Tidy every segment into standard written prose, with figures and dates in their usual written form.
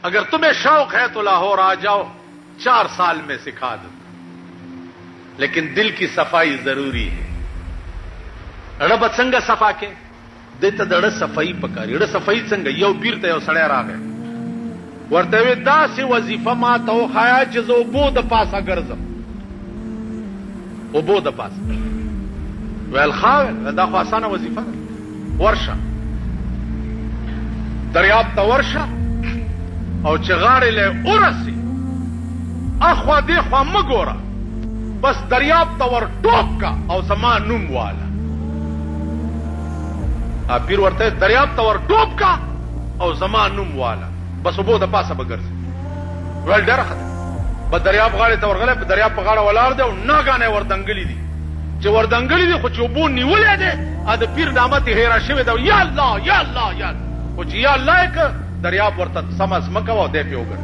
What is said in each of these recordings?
अगर तुम्हें शौक है तो लाहौर आ जाओ, 4 साल में सिखा दूंगा, लेकिन दिल की सफाई जरूरी है। रब संग सफा के देता दड़ सफाई पकारी ड़ सफाई संग यो पीरते यो सड़े रागे वर्तवे दासी वजीफा मा तो खाया जजो बोद पासा गर्जम ओ बोद पास वेल खावे दा आसाना वजीफा वर्षा दरियाब ता वर्षा او چغاړې له ورسي اخوا دی خوا مګوره بس دریاب ته ور ټوپ کا او زما نوم والا پیر ورته دریاب ته ور ټوپ کا او زما نوم والا بس وبو د پاسه بګرځي ول ډېره خطر په دریاب غاړې ته ورغله په دریاب په غاړه ولاړ دی او ناګانې وردنګلې دي چې وردنګلې دي خو چې وبو نیولې دی ا د پیر نامت هېره شوې ده یا الله یا الله یا خو چې یا الله یک دریاب ورته سمز مکه و دی په وګر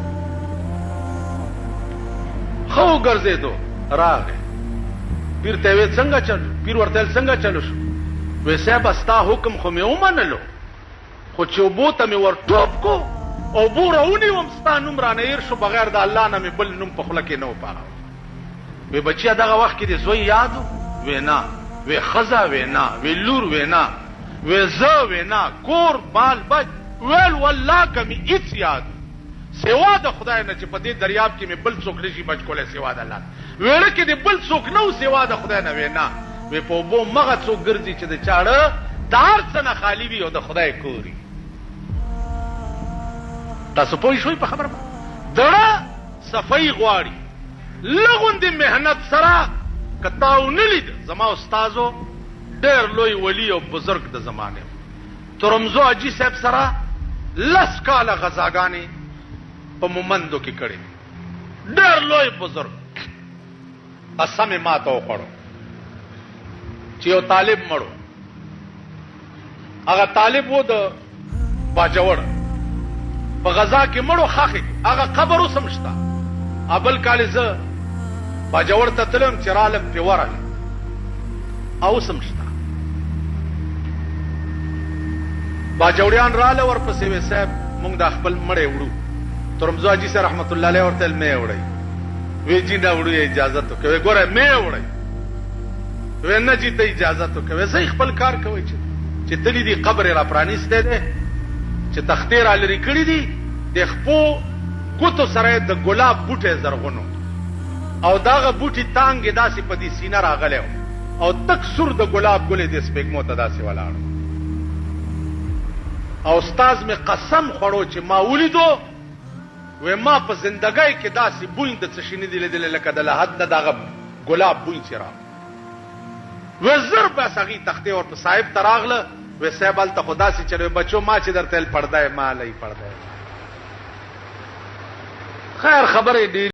خو ګرځېدو راغی پیر ته وې څنګه چل پیر ورته څنګه چلو شو وې صاحب استا حکم خو مې ومنلو خو چې وبو ته مې ور ټوپ کو او بو راونی وم ستا نوم رانه ایر شو بغیر د الله نه مې بل نوم په خوله کې نه و پاره وې بچیا دغه وخت کې دې زوی یادو وې نه وې خزا وې نه وې لور وې نه وې زه وې نه کور بال بچ ویل والله کمی هیڅ یاد سوا د خدای نه چې په دې دریاب کې مې بل څوک نشي بچ کولای سوا د الله ویل کې دې بل څوک نه و سوا د خدای نه وینا وې په بو مغه څوک ګرځي چې د چاړه دار څنګه خالی وي او د خدای کوري تاسو پوه شئ په خبره دړه صفای غواړي لغون دې مهنت سره کتاو نه لید زما استادو ډېر لوی ولی او بزرگ د زمانه ترمزو اجي صاحب سره لس کاله غزاګانی په مومندو کې کړي ډېر لوی بزرگ قسم ما ته وکړو چې یو طالب مړو هغه طالب وو د باجوړ په غزا کې مړو خاخي هغه قبر وسمشتا ابل کالزه باجوړ ته تلم چرالم په ورال او سمشتا باجوړیان رااله ورپسې وې صاحب مونږ د خپل مړې وړو ترمزو حاجي سره رحمت الله علیه ورته مې وړي وې جی دا وړو اجازه تو کوي ګوره مې وړي وې نه جی ته اجازه تو کوي زه خپل کار کوي چې تللی دی قبر را پرانیسته ده چې تختیر علي کړی دي د خپو کوتو سره د ګلاب بوټي زرغونو او داغه بوټي تانګ داسې په دې سینه راغلو او تک سر د ګلاب ګلې د سپېګمو ته داسې ولاړ او استاد می قسم خورو چې ما ولیدو و ما په زندګۍ کې داسې بوین د څه شینې دی لیدل لکه د لحد نه دغه ګلاب بوین چې را وزر بس هغه تختې ور په صاحب تراغله و صاحب ال ته خدا سي چلو بچو ما چې درته پردای ما لای پردای خیر خبره دی